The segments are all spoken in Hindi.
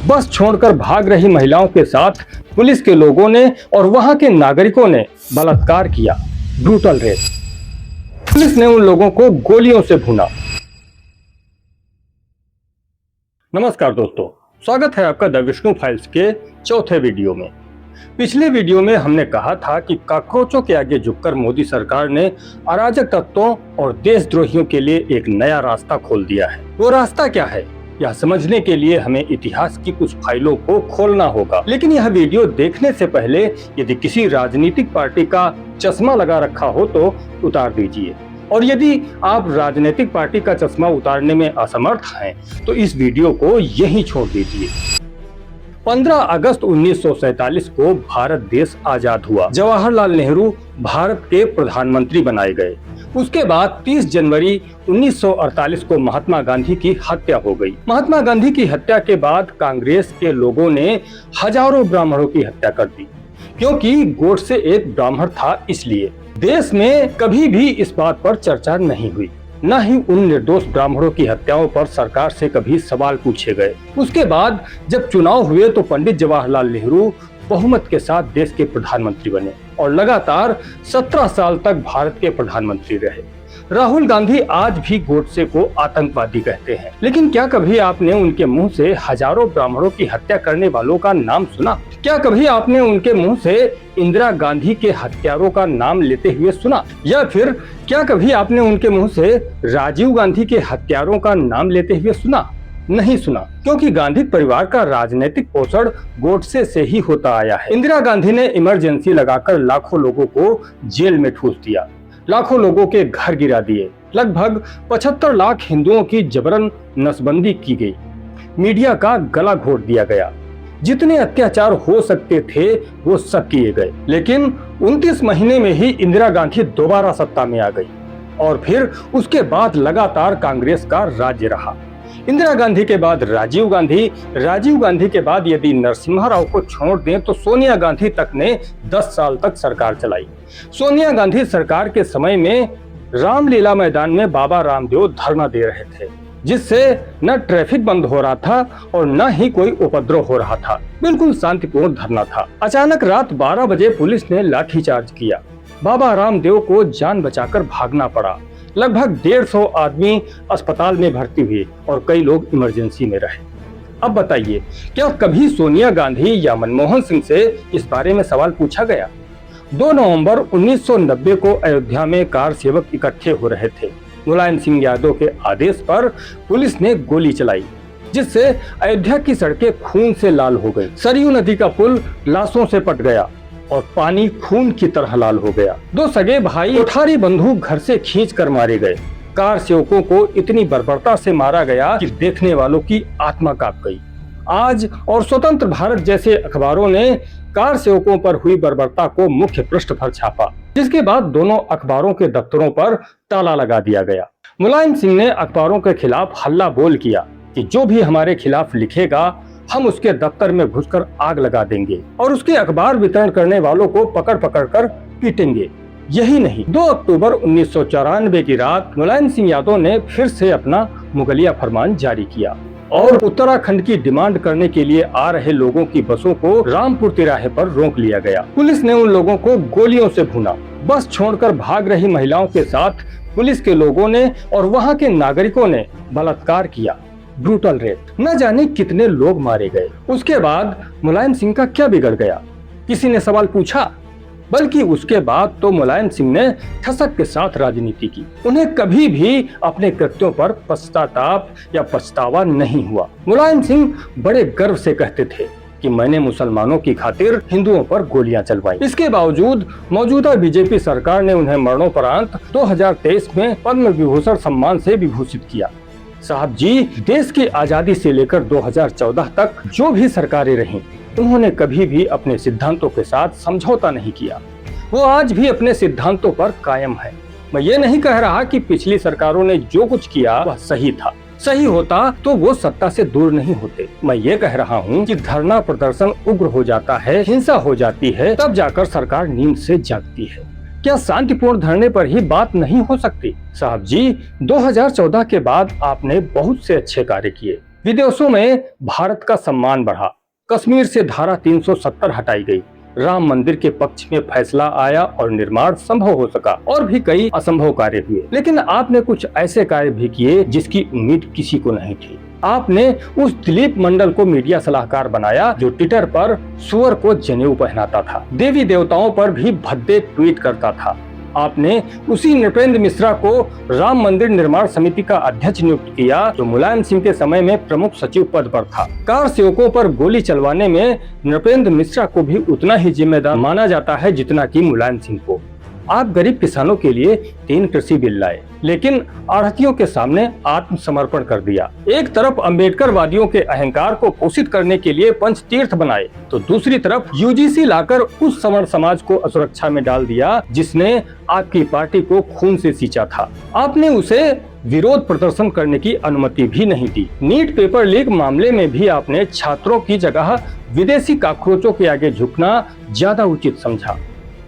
बस छोड़कर भाग रही महिलाओं के साथ पुलिस के लोगों ने और वहां के नागरिकों ने बलात्कार किया। Brutal rape. पुलिस ने उन लोगों को गोलियों से भूना। नमस्कार दोस्तों, स्वागत है आपका द विष्णु फाइल्स के चौथे वीडियो में। पिछले वीडियो में हमने कहा था कि कॉकरोचों के आगे झुककर मोदी सरकार ने अराजक तत्वों और देशद्रोहियों के लिए एक नया रास्ता खोल दिया है। वो रास्ता क्या है, यह समझने के लिए हमें इतिहास की कुछ फाइलों को खोलना होगा। लेकिन यह वीडियो देखने से पहले यदि किसी राजनीतिक पार्टी का चश्मा लगा रखा हो तो उतार दीजिए, और यदि आप राजनीतिक पार्टी का चश्मा उतारने में असमर्थ हैं तो इस वीडियो को यहीं छोड़ दीजिए। 15 अगस्त 1947 को भारत देश आजाद हुआ। जवाहरलाल नेहरू भारत के प्रधानमंत्री बनाए गए। उसके बाद 30 जनवरी 1948 को महात्मा गांधी की हत्या हो गई। महात्मा गांधी की हत्या के बाद कांग्रेस के लोगों ने हजारों ब्राह्मणों की हत्या कर दी, क्योंकि गोडसे एक ब्राह्मण था। इसलिए देश में कभी भी इस बात पर चर्चा नहीं हुई, न ही उन निर्दोष ब्राह्मणों की हत्याओं पर सरकार से कभी सवाल पूछे गए। उसके बाद जब चुनाव हुए तो पंडित जवाहरलाल नेहरू बहुमत के साथ देश के प्रधानमंत्री बने और लगातार 17 साल तक भारत के प्रधानमंत्री रहे। राहुल गांधी आज भी गोडसे को आतंकवादी कहते हैं, लेकिन क्या कभी आपने उनके मुंह से हजारों ब्राह्मणों की हत्या करने वालों का नाम सुना? क्या कभी आपने उनके मुंह से इंदिरा गांधी के हत्यारों का नाम लेते हुए सुना? या फिर क्या कभी आपने उनके मुंह से राजीव गांधी के हत्यारों का नाम लेते हुए सुना? नहीं सुना, क्योंकि गांधी परिवार का राजनीतिक पोषण गोडसे से ही होता आया है। इंदिरा गांधी ने इमरजेंसी लगाकर लाखों लोगों को जेल में ठूस दिया, लाखों लोगों के घर गिरा दिए, लगभग 75 लाख हिंदुओं की जबरन नसबंदी की गई, मीडिया का गला घोट दिया गया। जितने अत्याचार हो सकते थे वो सब किए गए। लेकिन 29 महीने में ही इंदिरा गांधी दोबारा सत्ता में आ गई और फिर उसके बाद लगातार कांग्रेस का राज्य रहा। इंदिरा गांधी के बाद राजीव गांधी के बाद यदि नरसिम्हा राव को छोड़ दें तो सोनिया गांधी तक ने 10 साल तक सरकार चलाई। सोनिया गांधी सरकार के समय में रामलीला मैदान में बाबा रामदेव धरना दे रहे थे, जिससे न ट्रैफिक बंद हो रहा था और न ही कोई उपद्रव हो रहा था। बिल्कुल शांतिपूर्ण धरना था। अचानक रात 12 बजे पुलिस ने लाठीचार्ज किया। बाबा रामदेव को जान बचाकर भागना पड़ा। लगभग 150 आदमी अस्पताल में भर्ती हुए और कई लोग इमरजेंसी में रहे। अब बताइए, क्या कभी सोनिया गांधी या मनमोहन सिंह से इस बारे में सवाल पूछा गया? 2 नवंबर 1990 को अयोध्या में कार सेवक इकट्ठे हो रहे थे। मुलायम सिंह यादव के आदेश पर पुलिस ने गोली चलाई, जिससे अयोध्या की सड़कें खून से लाल हो गई। सरयू नदी का पुल लाशों से पट गया और पानी खून की तरह लाल हो गया। 2 सगे भाई कोठारी बंदूक घर से खींच कर मारे गए। कार सेवकों को इतनी बर्बरता से मारा गया कि देखने वालों की आत्मा कांप गई। आज और स्वतंत्र भारत जैसे अखबारों ने कार सेवकों पर हुई बर्बरता को मुख्य पृष्ठ पर छापा, जिसके बाद दोनों अखबारों के दफ्तरों पर ताला लगा दिया गया। मुलायम सिंह ने अखबारों के खिलाफ हल्ला बोल किया कि जो भी हमारे खिलाफ लिखेगा हम उसके दफ्तर में घुसकर आग लगा देंगे और उसके अखबार वितरण करने वालों को पकड़ पकड़ कर पीटेंगे। यही नहीं, 2 अक्टूबर 1994 की रात मुलायम सिंह यादव ने फिर से अपना मुगलिया फरमान जारी किया और उत्तराखंड की डिमांड करने के लिए आ रहे लोगों की बसों को रामपुर तिराहे पर रोक लिया गया। पुलिस ने उन लोगों को गोलियों से भूना। बस छोड़कर भाग रही महिलाओं के साथ पुलिस के लोगों ने और वहां के नागरिकों ने बलात्कार किया। Brutal rape. न जाने कितने लोग मारे गए। उसके बाद मुलायम सिंह का क्या बिगड़ गया? किसी ने सवाल पूछा? बल्कि उसके बाद तो मुलायम सिंह ने ठसक के साथ राजनीति की। उन्हें कभी भी अपने कृत्यों पर पश्चाताप या पछतावा नहीं हुआ। मुलायम सिंह बड़े गर्व से कहते थे कि मैंने मुसलमानों की खातिर हिंदुओं पर गोलियां चलवाई। इसके बावजूद मौजूदा बीजेपी सरकार ने उन्हें मरणोपरांत 2023 में पद्म विभूषण सम्मान से विभूषित किया। साहब जी, देश की आजादी से लेकर 2014 तक जो भी सरकारें रहीं, उन्होंने कभी भी अपने सिद्धांतों के साथ समझौता नहीं किया। वो आज भी अपने सिद्धांतों पर कायम है। मैं ये नहीं कह रहा कि पिछली सरकारों ने जो कुछ किया वह सही था। सही होता तो वो सत्ता से दूर नहीं होते। मैं ये कह रहा हूँ कि धरना प्रदर्शन उग्र हो जाता है, हिंसा हो जाती है, तब जाकर सरकार नींद से जागती है। क्या शांतिपूर्ण धरने पर ही बात नहीं हो सकती? साहब जी, 2014 के बाद आपने बहुत से अच्छे कार्य किए, विदेशों में भारत का सम्मान बढ़ा, कश्मीर से धारा 370 हटाई गई, राम मंदिर के पक्ष में फैसला आया और निर्माण संभव हो सका। और भी कई असंभव कार्य हुए, लेकिन आपने कुछ ऐसे कार्य भी किए जिसकी उम्मीद किसी को नहीं थी। आपने उस दिलीप मंडल को मीडिया सलाहकार बनाया जो ट्विटर पर सुअर को जनेऊ पहनाता था, देवी देवताओं पर भी भद्दे ट्वीट करता था। आपने उसी नृपेंद्र मिश्रा को राम मंदिर निर्माण समिति का अध्यक्ष नियुक्त किया जो मुलायम सिंह के समय में प्रमुख सचिव पद पर था। कार सेवकों पर गोली चलवाने में नृपेंद्र मिश्रा को भी उतना ही जिम्मेदार माना जाता है जितना कि मुलायम सिंह को। आप गरीब किसानों के लिए 3 कृषि बिल लाए, लेकिन आढ़तियों के सामने आत्मसमर्पण कर दिया। एक तरफ अम्बेडकर वादियों के अहंकार को पोषित करने के लिए पंचतीर्थ बनाए, तो दूसरी तरफ यूजीसी लाकर उस सवर्ण समाज को असुरक्षा में डाल दिया जिसने आपकी पार्टी को खून से सींचा था। आपने उसे विरोध प्रदर्शन करने की अनुमति भी नहीं दी। नीट पेपर लीक मामले में भी आपने छात्रों की जगह विदेशी काकरोचों के आगे झुकना ज्यादा उचित समझा।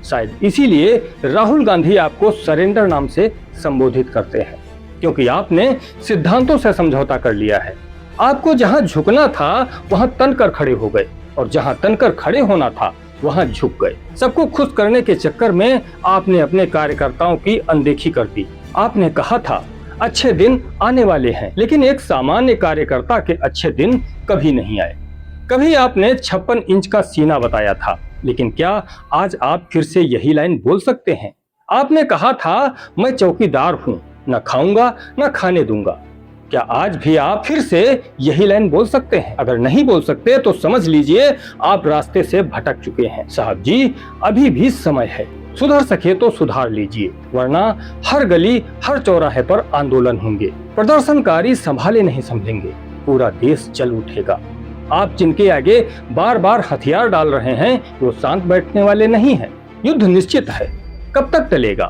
शायद इसीलिए राहुल गांधी आपको सरेंडर नाम से संबोधित करते हैं, क्योंकि आपने सिद्धांतों से समझौता कर लिया है। आपको जहां झुकना था वहां तनकर खड़े हो गए, और जहां तनकर खड़े होना था वहां झुक गए। सबको खुश करने के चक्कर में आपने अपने कार्यकर्ताओं की अनदेखी कर दी। आपने कहा था अच्छे दिन आने वाले हैं, लेकिन एक सामान्य कार्यकर्ता के अच्छे दिन कभी नहीं आए। कभी आपने 56 इंच का सीना बताया था, लेकिन क्या आज आप फिर से यही लाइन बोल सकते हैं? आपने कहा था मैं चौकीदार हूँ, न खाऊंगा न खाने दूंगा। क्या आज भी आप फिर से यही लाइन बोल सकते हैं? अगर नहीं बोल सकते तो समझ लीजिए आप रास्ते से भटक चुके हैं। साहब जी, अभी भी समय है, सुधर सके तो सुधार लीजिए, वरना हर गली हर चौराहे पर आंदोलन होंगे। प्रदर्शनकारी संभाले नहीं समझेंगे, पूरा देश जल उठेगा। आप जिनके आगे बार बार हथियार डाल रहे हैं वो शांत बैठने वाले नहीं हैं। युद्ध निश्चित है, कब तक टलेगा?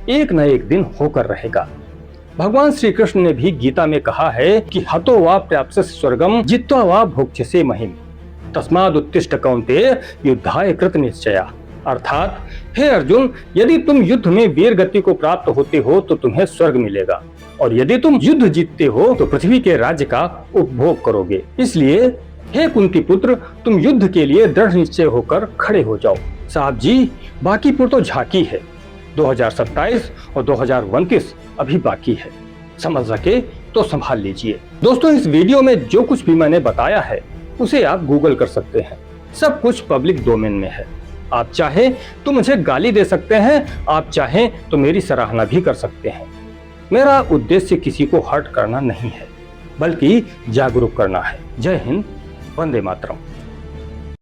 एक न एक दिन होकर रहेगा। भगवान श्री कृष्ण ने भी गीता में कहा है कि हतो वा प्राप्स्य स्वर्गम जित्वा वा भोक्ष्यसे महिम तस्माद् उत्तिष्ठ कौन्तेय युद्धाय कृत निश्चया। अर्थात हे अर्जुन, यदि तुम युद्ध में वीर गति को प्राप्त होते हो तो तुम्हें स्वर्ग मिलेगा, और यदि तुम युद्ध जीतते हो तो पृथ्वी के राज्य का उपभोग करोगे। इसलिए हे कुंती पुत्र, तुम युद्ध के लिए दृढ़ निश्चय होकर खड़े हो जाओ। साहब जी, बाकी पर तो झांकी है, 2027 और 2029 अभी बाकी है। समझ सके तो संभाल लीजिए। दोस्तों, इस वीडियो में जो कुछ भी मैंने बताया है उसे आप गूगल कर सकते हैं, सब कुछ पब्लिक डोमेन में है। आप चाहे तो मुझे गाली दे सकते हैं, आप चाहे तो मेरी सराहना भी कर सकते हैं। मेरा उद्देश्य किसी को हर्ट करना नहीं है, बल्कि जागरूक करना है। जय हिंद, वंदे मातरम।